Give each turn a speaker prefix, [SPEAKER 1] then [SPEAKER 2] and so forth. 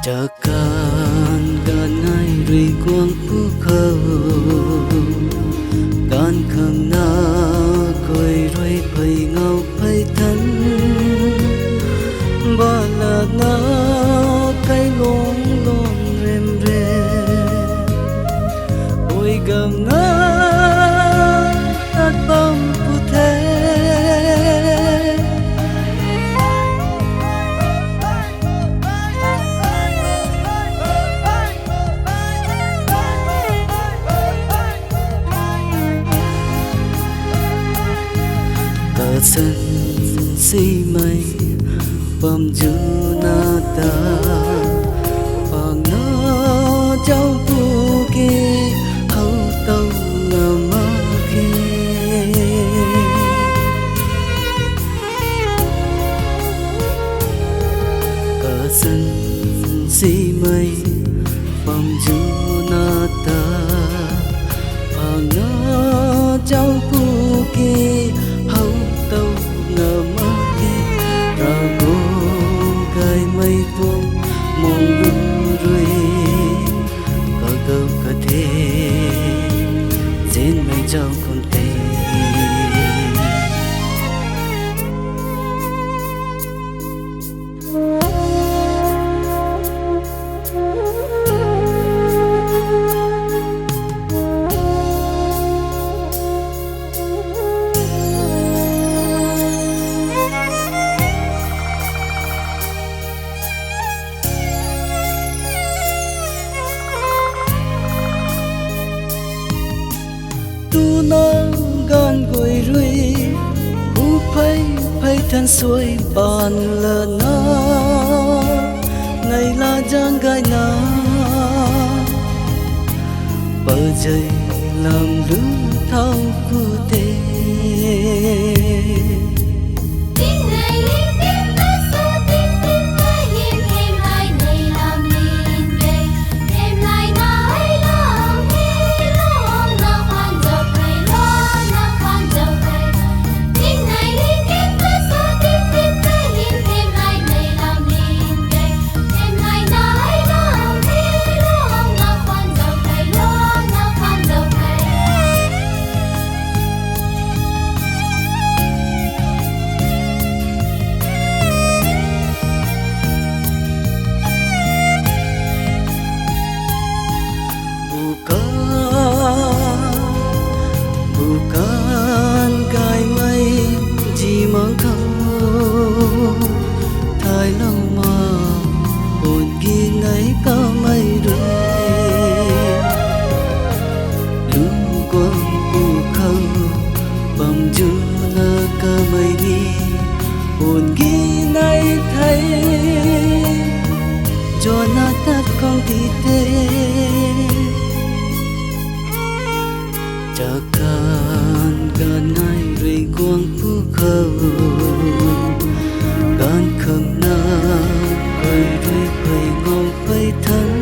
[SPEAKER 1] Cakkan ganai ri quang pu khâu can khang na coi roi phai ngau phai thân ba là na cái lông lông rem re ôi gầm na tát bom pu thế sân si mây bầm chu na ta bằng nó cháu bu kia hậu tàu ngầm mơ kia cả sân si mây bầm chu na ta bằng nó cháu bu kia hậu tàu ngờ mơ kia ra cô gai mây tuông mong lung rơi có câu có thể diễn mây trao con tê tu nó gan gối ruồi hú phai thân xuôi bàn là nó ngày là giang gai na bờ dây làm lũ thao cu tê bukan gai mây chỉ mơ khâu thái lâu mà hồn ghi nấy có mây rơi lung quang bu khâu bầm chu nơ cơ mây nghi hồn ghi nấy thấy cho na tát con đi tê Cakkan ganai ri quang pu khâu can khang na coi roi phai ngau phai thân